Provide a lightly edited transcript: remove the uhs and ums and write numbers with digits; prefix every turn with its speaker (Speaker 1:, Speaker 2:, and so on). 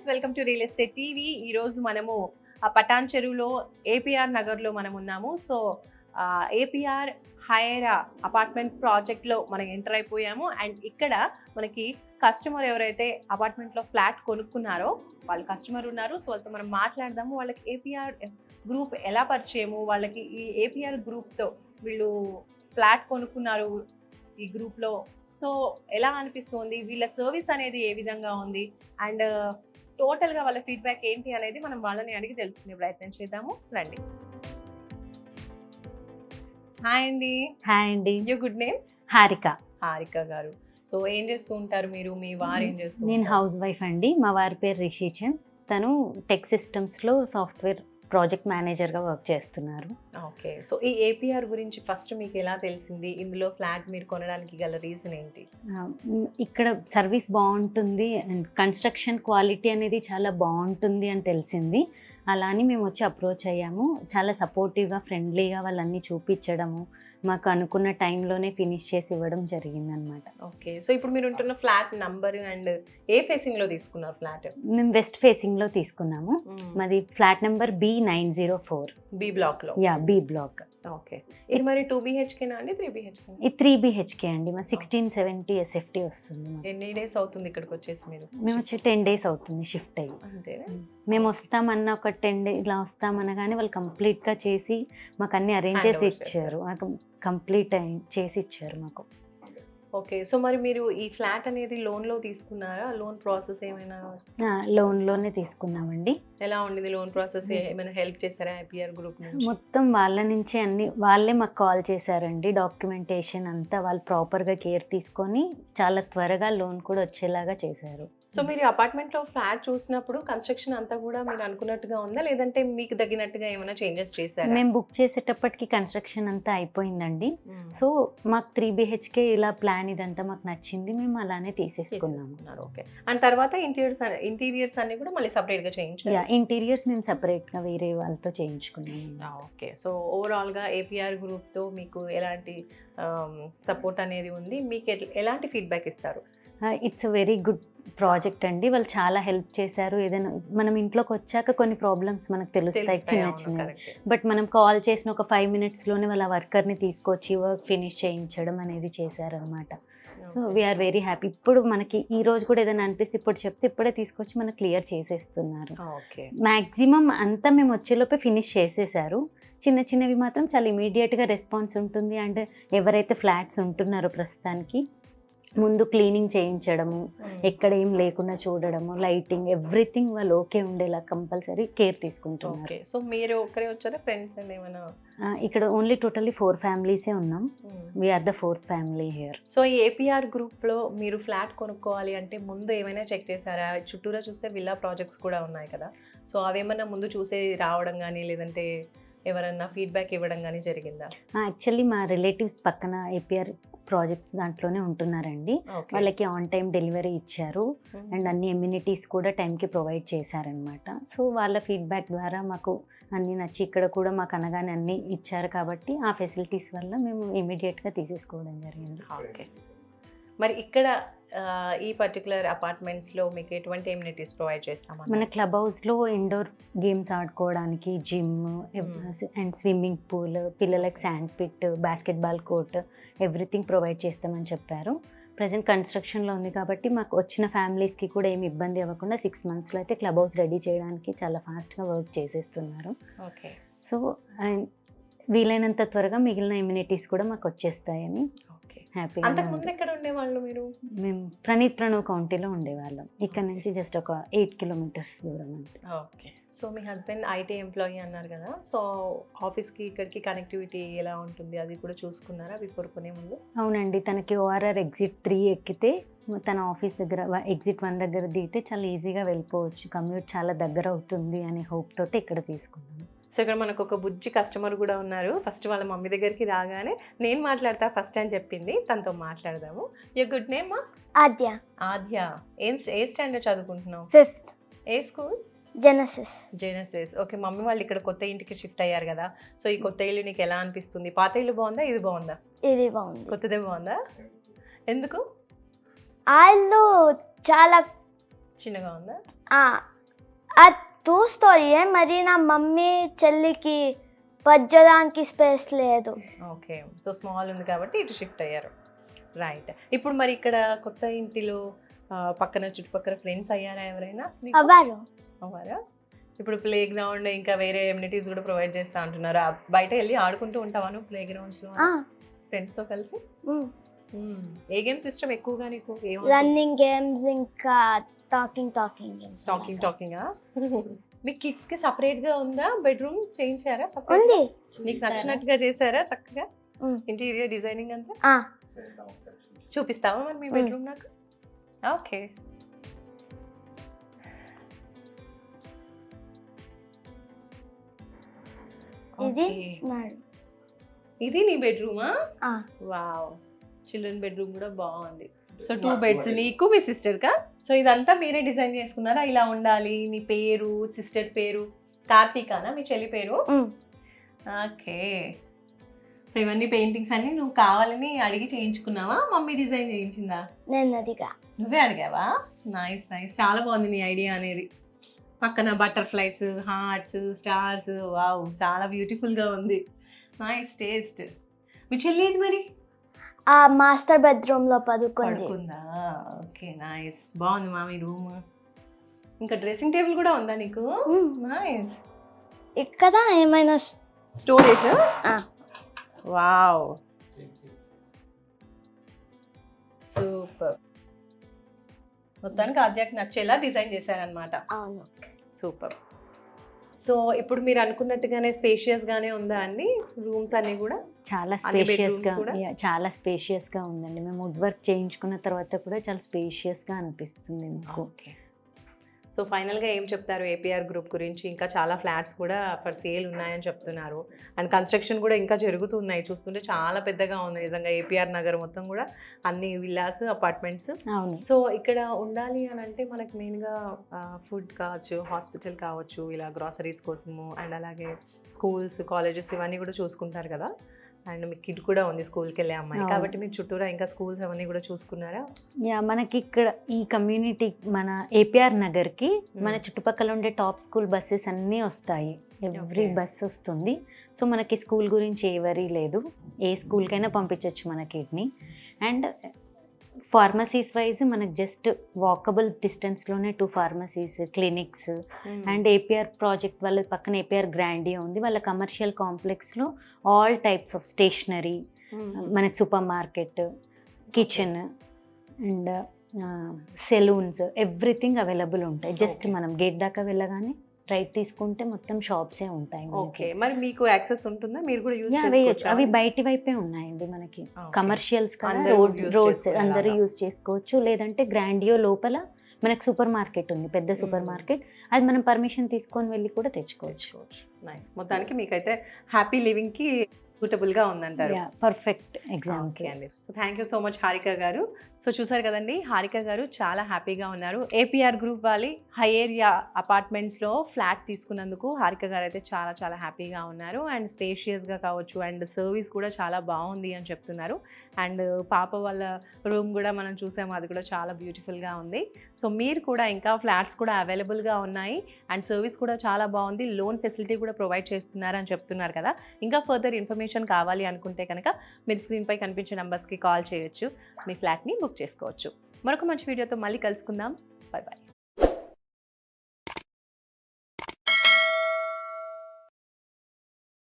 Speaker 1: Welcome to real estate TV. ఈరోజు మనము పటాన్ చెరువులో ఏపీఆర్ నగర్లో మనం ఉన్నాము. సో ఏపీఆర్ హైరా అపార్ట్మెంట్ ప్రాజెక్ట్లో మనం ఎంటర్ అయిపోయాము. అండ్ ఇక్కడ మనకి కస్టమర్ ఎవరైతే అపార్ట్మెంట్లో ఫ్లాట్ కొనుక్కున్నారో వాళ్ళు కస్టమర్ ఉన్నారు. సో వాళ్ళతో మనం మాట్లాడదాము. వాళ్ళకి ఏపీఆర్ గ్రూప్ ఎలా పరిచయము, వాళ్ళకి ఈ ఏపీఆర్ గ్రూప్తో వీళ్ళు ఫ్లాట్ కొనుక్కున్నారు ఈ గ్రూప్లో, సో ఎలా అనిపిస్తుంది, వీళ్ళ సర్వీస్ అనేది ఏ విధంగా ఉంది, అండ్ టోటల్గా వాళ్ళ ఫీడ్బ్యాక్ ఏంటి అనేది మనం వాళ్ళని అడిగి తెలుసుకునే ప్రయత్నం చేద్దాము. రండి. హాయ్ అండి.
Speaker 2: హాయ్ అండి.
Speaker 1: You good name?
Speaker 2: Harika.
Speaker 1: Harika garu, so ఏం చేస్తూ ఉంటారు మీరు? మీ వారు ఏం చేస్తూ ఉంటారు?
Speaker 2: నేను హౌస్ వైఫ్ అండి. మా వారి పేరు రిషిచంద్. తను టెక్ సిస్టమ్స్లో సాఫ్ట్వేర్ ప్రాజెక్ట్ మేనేజర్గా వర్క్ చేస్తున్నారు.
Speaker 1: ఓకే, సో ఈ ఏపీఆర్ గురించి ఫస్ట్ మీకు ఎలా తెలిసింది? ఇందులో ఫ్లాట్ మీరు కొనడానికి గల రీజన్ ఏంటి?
Speaker 2: ఇక్కడ సర్వీస్ బాగుంటుంది అండ్ కన్స్ట్రక్షన్ క్వాలిటీ అనేది చాలా బాగుంటుంది అని తెలిసింది. అలా అని మేము వచ్చి అప్రోచ్ అయ్యాము. చాలా సపోర్టివ్గా, ఫ్రెండ్లీగా వాళ్ళన్నీ చూపించడము, మాకు అనుకున్న టైంలోనే ఫినిష్ చేసి ఇవ్వడం జరిగిందనమాట.
Speaker 1: ఓకే, సో ఇప్పుడు మీరు ఉంటున్న ఫ్లాట్ నంబర్ అండ్ ఏ ఫేసింగ్లో తీసుకున్నారు ఫ్లాట్?
Speaker 2: మేము వెస్ట్ ఫేసింగ్లో తీసుకున్నాము. మాది ఫ్లాట్ నెంబర్ B904.
Speaker 1: బి బ్లాక్లో.
Speaker 2: Yeah, B block.
Speaker 1: ఓకే, ఇది మరి 2 BHKనా అండి 3 BHK?
Speaker 2: ఇది 3 BHK అండి. మా 1670 SFT వస్తుంది.
Speaker 1: ఎన్ని డేస్ అవుతుంది ఇక్కడికి వచ్చేసి మీరు?
Speaker 2: మేము వచ్చి 10 days అవుతుంది షిఫ్ట్ అయ్యి.
Speaker 1: అంతేనా?
Speaker 2: మేము వస్తామన్న ఒక 10 days ఇలా వస్తామనగానే వాళ్ళు కంప్లీట్గా చేసి మాకు అన్ని అరేంజ్ చేసి ఇచ్చారు. మాకు కంప్లీట్ చేసి ఇచ్చారు మాకు.
Speaker 1: ఓకే, సో మరి మీరు ఈ ఫ్లాట్ అనేది లోన్లో తీసుకున్నారా? లోన్ ప్రాసెస్ ఏమైనా?
Speaker 2: లోన్లోనే తీసుకున్నామండి.
Speaker 1: ఎలా ఉండేది లోన్ ప్రాసెస్? ఏమైనా హెల్ప్ చేశారా ఏపీఆర్ గ్రూప్ నుంచి?
Speaker 2: మొత్తం వాళ్ళ నుంచే అన్ని వాళ్ళే మాకు కాల్ చేశారండి. డాక్యుమెంటేషన్ అంతా వాళ్ళు ప్రాపర్గా కేర్ తీసుకొని చాలా త్వరగా లోన్ కూడా వచ్చేలాగా చేశారు.
Speaker 1: సో మీరు అపార్ట్మెంట్లో ఫ్లాట్ చూసినప్పుడు కన్స్ట్రక్షన్ అంతా కూడా మీరు అనుకున్నట్టుగా ఉందా, లేదంటే మీకు తగినట్టుగా ఏమైనా చేంజెస్ చేశారా?
Speaker 2: మేము బుక్ చేసేటప్పటికి కన్స్ట్రక్షన్ అంతా అయిపోయిందండి. సో మాకు 3 BHK ఇలా ప్లాన్ ఇదంతా మాకు నచ్చింది. మేము అలానే తీసేసుకున్నాము.
Speaker 1: ఓకే, అండ్ తర్వాత ఇంటీరియర్స్ అన్ని కూడా మళ్ళీ సపరేట్గా చేయించారు?
Speaker 2: ఇంటీరియర్స్ మేము సపరేట్గా వేరే వాళ్ళతో చేయించుకున్నాము.
Speaker 1: ఓకే, సో ఓవరాల్గా ఏపీఆర్ గ్రూప్తో మీకు ఎలాంటి సపోర్ట్ అనేది ఉంది? మీకు ఎలాంటి ఫీడ్బ్యాక్ ఇస్తారు?
Speaker 2: ఇట్స్ వెరీ గుడ్ ప్రాజెక్ట్ అండి. వాళ్ళు చాలా హెల్ప్ చేశారు. ఏదైనా మనం ఇంట్లోకి వచ్చాక కొన్ని ప్రాబ్లమ్స్ మనకు తెలుస్తాయి చిన్న చిన్న, బట్ మనం కాల్ చేసిన ఒక 5 minutesలోనే వాళ్ళ వర్కర్ని తీసుకొచ్చి వర్క్ ఫినిష్ చేయించడం అనేది చేశారనమాట. So we are very happy. ఇప్పుడు మనకి ఈ రోజు కూడా ఏదైనా అనిపిస్తే ఇప్పుడు చెప్తే ఇప్పుడే తీసుకొచ్చి మనకు క్లియర్ చేసేస్తున్నారు. మ్యాక్సిమం అంతా మేము వచ్చేలోపే ఫినిష్ చేసేసారు. చిన్న చిన్నవి మాత్రం చాలా ఇమీడియట్గా రెస్పాన్స్ ఉంటుంది. అండ్ ఎవరైతే ఫ్లాట్స్ ఉంటున్నారో ప్రస్తుతానికి ముందు క్లీనింగ్ చేయించడము, ఎక్కడ ఏం లేకుండా చూడడము, లైటింగ్, ఎవ్రీథింగ్ వాళ్ళు ఓకే ఉండేలా కంపల్సరీ కేర్ తీసుకుంటున్నారు.
Speaker 1: సో మీరు ఒక్కరే వచ్చారా? ఫ్రెండ్స్ అండ్ ఏమైనా?
Speaker 2: ఇక్కడ ఓన్లీ టోటల్లీ 4 families ఉన్నాం. We are the 4th family here.
Speaker 1: So ఈ ఏపీఆర్ గ్రూప్లో మీరు ఫ్లాట్ కొనుక్కోవాలి అంటే ముందు ఏమైనా చెక్ చేశారా? చుట్టూరా చూస్తే విల్లా ప్రాజెక్ట్స్ కూడా ఉన్నాయి కదా, సో అవేమన్నా ముందు చూసే రావడం కానీ లేదంటే ఎవరన్నా ఫీడ్బ్యాక్ ఇవ్వడం కానీ జరిగిందా?
Speaker 2: యాక్చువల్లీ మా రిలేటివ్స్ పక్కన ఏపీఆర్ ప్రాజెక్ట్స్ దాంట్లోనే ఉంటున్నారండి. వాళ్ళకి ఆన్ టైం డెలివరీ ఇచ్చారు అండ్ అన్ని ఎమ్యూనిటీస్ కూడా టైంకి ప్రొవైడ్ చేశారనమాట. సో వాళ్ళ ఫీడ్బ్యాక్ ద్వారా మాకు అన్నీ నచ్చి ఇక్కడ కూడా మాకు అనగానే అన్నీ ఇచ్చారు కాబట్టి ఆ ఫెసిలిటీస్ వల్ల మేము ఇమీడియట్గా తీసేసుకోవడం జరిగింది.
Speaker 1: ఓకే, మరి ఇక్కడ ఈ పర్టికులర్ అపార్ట్మెంట్స్లో మీకు ఎటువంటి ఎమ్యూనిటీస్ ప్రొవైడ్ చేస్తామా?
Speaker 2: మన క్లబ్ హౌస్లో ఇండోర్ గేమ్స్ ఆడుకోవడానికి జిమ్ అండ్ స్విమ్మింగ్ పూల్, పిల్లలకి sand pit, basketball court, everything provide చేస్తామని చెప్పారు. ప్రజెంట్ కన్స్ట్రక్షన్లో ఉంది కాబట్టి మాకు వచ్చిన ఫ్యామిలీస్కి కూడా ఏమి ఇబ్బంది అవ్వకుండా 6 monthsలో అయితే క్లబ్ హౌస్ రెడీ చేయడానికి చాలా ఫాస్ట్గా వర్క్ చేసేస్తున్నారు.
Speaker 1: ఓకే,
Speaker 2: సో వీలైనంత త్వరగా మిగిలిన ఎమ్యూనిటీస్ కూడా మాకు వచ్చేస్తాయని హ్యాపీగా.
Speaker 1: అంతకుముందు ఎక్కడ ఉండేవాళ్ళు మీరు?
Speaker 2: మేము ప్రణవ్ కౌంటీలో ఉండేవాళ్ళం. ఇక్కడ నుంచి జస్ట్ ఒక 8 kilometers దూరం అంతే.
Speaker 1: Okay, so me husband IT employee అన్నారు కదా, సో ఆఫీస్కి ఇక్కడికి కనెక్టివిటీ ఎలా ఉంటుంది అది కూడా చూసుకున్నారా బిఫోర్ కొనే ముందు?
Speaker 2: అవునండి, తనకి ORR Exit 3 ఎక్కితే తన ఆఫీస్ దగ్గర Exit 1 దగ్గర దిగితే చాలా ఈజీగా వెళ్ళిపోవచ్చు. కమ్యూట్ చాలా దగ్గర అవుతుంది అనే హోప్ తోటి ఇక్కడ తీసుకున్నాను.
Speaker 1: సో ఇక్కడ మనకు ఒక బుజ్జి కస్టమర్ కూడా ఉన్నారు. ఫస్ట్ వాళ్ళ మమ్మీ దగ్గరికి రాగానే నేను మాట్లాడతా ఫస్ట్ అని చెప్పింది, తనతో మాట్లాడదాము. Your good name?
Speaker 3: Aadya.
Speaker 1: Aadya, ఏ స్టాండర్డ్ చదువుకుంటున్నావు?
Speaker 3: 5th.
Speaker 1: ఏ స్కూల్?
Speaker 3: జెనసిస్.
Speaker 1: ఓకే, మమ్మీ వాళ్ళు ఇక్కడ కొత్త ఇంటికి షిఫ్ట్ అయ్యారు కదా, సో ఈ కొత్త ఇల్లు నీకు ఎలా అనిపిస్తుంది? పాత ఇల్లు బాగుందా, ఇది బాగుందా?
Speaker 3: ఇది బాగుంది.
Speaker 1: కొత్తదే బాగుందా? ఎందుకు?
Speaker 3: ఆ ఇల్లు చాలా
Speaker 1: చిన్నగా ఉందా?
Speaker 3: అది 2 స్టోరీ మరి నా మమ్మీ చెల్లికి పచ్చడానికి స్పేస్ లేదు.
Speaker 1: ఓకే, సో స్మాల్ ఉంది కాబట్టి ఇటు షిఫ్ట్ అయ్యారు. రైట్. ఇప్పుడు మరి ఇక్కడ కొత్త ఇంటిలో పక్కన చుట్టుపక్కల ఫ్రెండ్స్ అయ్యారా ఎవరైనా మీకు? అవ్వారా? ఇప్పుడు ప్లే గ్రౌండ్ ఇంకా వేరే ఎమ్యూనిటీస్ కూడా ప్రొవైడ్ చేస్తా అంటున్నారు. బయట వెళ్ళి ఆడుకుంటూ ఉంటావా నువ్వు ప్లే గ్రౌండ్స్లో ఫ్రెండ్స్తో కలిసి? ఏ గేమ్స్ ఇష్టం ఎక్కువగా నీకు?
Speaker 3: రన్నింగ్ గేమ్స్ ఇంకా టాకింగ్ గేమ్స్.
Speaker 1: టాకింగా? మీ కిడ్స్ కి సెపరేట్ గా ఉందా బెడ్రూమ్? చేయించారా?
Speaker 3: ఉంది.
Speaker 1: నీకు నచ్చినట్టుగా చేశారా చక్కగా ఇంటీరియర్ డిజైనింగ్ అంతా? చూపిస్తావా మరి మీ బెడ్రూమ్ నాకు? ఓకే. ఇది నీ బెడ్రూమా? వావ్, చిల్డ్రన్ బెడ్రూమ్ కూడా బాగుంది. సో 2 బెడ్స్ నీకు మీ సిస్టర్ కా? సో ఇదంతా మీరే డిజైన్ చేసుకున్నారా? ఇలా ఉండాలి, నీ పేరు, సిస్టర్ పేరు కార్తీకానా మీ చెల్లి పేరు? ఓకే. సో ఇవన్నీ పెయింటింగ్స్ అన్ని నువ్వు కావాలని అడిగి చేయించుకున్నావా, మమ్మీ డిజైన్ చేయించిందా? నువ్వే అడిగావా? నైస్ నైస్, చాలా బాగుంది నీ ఐడియా అనేది. పక్కన బటర్ఫ్లైస్, హార్ట్స్, స్టార్స్, వావ్ చాలా బ్యూటిఫుల్గా ఉంది. Nice taste. మీ చెల్లి ఏది మరి?
Speaker 3: ఆ మాస్టర్ బెడ్రూమ్ లో పడుకుందా?
Speaker 1: ఓకే నైస్, బాగుంది మా మీ రూమ్. ఇంకా డ్రెస్సింగ్ టేబుల్ కూడా ఉందా నీకు? నైస్.
Speaker 3: ఇక్కడ ఏమైనా
Speaker 1: స్టోరేజ్? Wow super. మొత్తానికి ఆద్యాకి నచ్చేలా డిజైన్ చేశారనమాట.
Speaker 3: అవును.
Speaker 1: సూపర్. సో ఇప్పుడు మీరు అనుకున్నట్టుగానే స్పేషియస్ గానే ఉందా అండి రూమ్స్ అన్ని కూడా?
Speaker 2: చాలా స్పేషియస్ గా ఉందండి. మేము వుడ్ వర్క్ చేయించుకున్న తర్వాత కూడా చాలా స్పేషియస్ గా అనిపిస్తుంది నాకు.
Speaker 1: ఓకే. సో ఫైనల్గా ఏం చెప్తారు ఏపీఆర్ గ్రూప్ గురించి? ఇంకా చాలా ఫ్లాట్స్ కూడా ఫర్ సేల్ ఉన్నాయని చెప్తున్నారు, అండ్ కన్స్ట్రక్షన్ కూడా ఇంకా జరుగుతున్నాయి. చూస్తుంటే చాలా పెద్దగా ఉంది నిజంగా ఏపీఆర్ నగర్ మొత్తం కూడా, అన్ని విల్లాస్, అపార్ట్మెంట్స్.
Speaker 2: అవును.
Speaker 1: సో ఇక్కడ ఉండాలి అని అంటే మనకి మెయిన్గా ఫుడ్ కావచ్చు, హాస్పిటల్ కావచ్చు, ఇలా గ్రాసరీస్ కోసము, అండ్ అలాగే స్కూల్స్, కాలేజెస్ ఇవన్నీ కూడా చూసుకుంటారు కదా. అండ్ మీ కిడ్ కూడా ఉంది స్కూల్కి వెళ్ళే అమ్మాయి, కాబట్టి మీరు చుట్టూరా ఇంకా స్కూల్స్ అవన్నీ కూడా చూసుకున్నారా?
Speaker 2: మనకి ఇక్కడ ఈ కమ్యూనిటీ మన ఏపీఆర్ నగర్కి మన చుట్టుపక్కల ఉండే టాప్ స్కూల్ బస్సెస్ అన్నీ వస్తాయి. ఎవ్రీ బస్ వస్తుంది. సో మనకి స్కూల్ గురించి ఏ వరీ లేదు, ఏ స్కూల్కైనా పంపించవచ్చు మన కిడ్ని. అండ్ ఫార్మసీస్ వైజ్ మనకు జస్ట్ వాకబుల్ డిస్టెన్స్లోనే 2 pharmacies, clinics. And APR project వాళ్ళ పక్కన ఏపీఆర్ గ్రాండియా ఉంది, వాళ్ళ కమర్షియల్ కాంప్లెక్స్లో ఆల్ టైప్స్ ఆఫ్ స్టేషనరీ, మనకి supermarket, kitchen and salons, everything available ఉంటాయి. జస్ట్ మనం గేట్ దాకా వెళ్ళగానే రైట్ తీసుకుంటే మొత్తం షాప్సే ఉంటాయి.
Speaker 1: ఓకే, మరి మీకు యాక్సెస్ ఉంటుందా? మీరు కూడా యూజ్
Speaker 2: చేయొచ్చు. అవి బయటి వైపే ఉన్నాయండి మనకి, కమర్షియల్స్ కదా, రోడ్స్ అందరూ యూజ్ చేసుకోవచ్చు. లేదంటే గ్రాండియో లోపల మనకు సూపర్ మార్కెట్ ఉంది, పెద్ద సూపర్ మార్కెట్, అది మనం పర్మిషన్ తీసుకొని వెళ్ళి కూడా తెచ్చుకోవచ్చు.
Speaker 1: నైస్. మొత్తానికి మీకైతే హ్యాపీ లివింగ్కి సూటబుల్గా ఉందంటారు.
Speaker 2: Perfect exam.
Speaker 1: ఓకే అండి. So thank you so much Harika garu. So చూసారు కదండి, హారిక గారు చాలా హ్యాపీగా ఉన్నారు. ఏపీఆర్ గ్రూప్ వాళ్ళి హై ఏరియా అపార్ట్మెంట్స్లో ఫ్లాట్ తీసుకున్నందుకు హారిక గారు అయితే చాలా చాలా హ్యాపీగా ఉన్నారు. అండ్ స్పేషియస్గా కావచ్చు, అండ్ సర్వీస్ కూడా చాలా బాగుంది అని చెప్తున్నారు. అండ్ పాప వాళ్ళ రూమ్ కూడా మనం చూసాము, అది కూడా చాలా బ్యూటిఫుల్గా ఉంది. సో మీరు కూడా ఇంకా ఫ్లాట్స్ కూడా అవైలబుల్గా ఉన్నాయి, అండ్ సర్వీస్ కూడా చాలా బాగుంది, లోన్ ఫెసిలిటీ కూడా ప్రొవైడ్ చేస్తున్నారు అని చెప్తున్నారు కదా. ఇంకా ఫర్దర్ ఇన్ఫర్మేషన్ కావాలి అనుకుంటే కనుక మీరు స్క్రీన్పై కనిపించే నంబర్స్కి కాల్ చేయొచ్చు, మీ ఫ్లాట్ని బుక్ చేసుకోవచ్చు. మరొక మంచి వీడియోతో మళ్ళీ కలుసుకుందాం. Bye bye.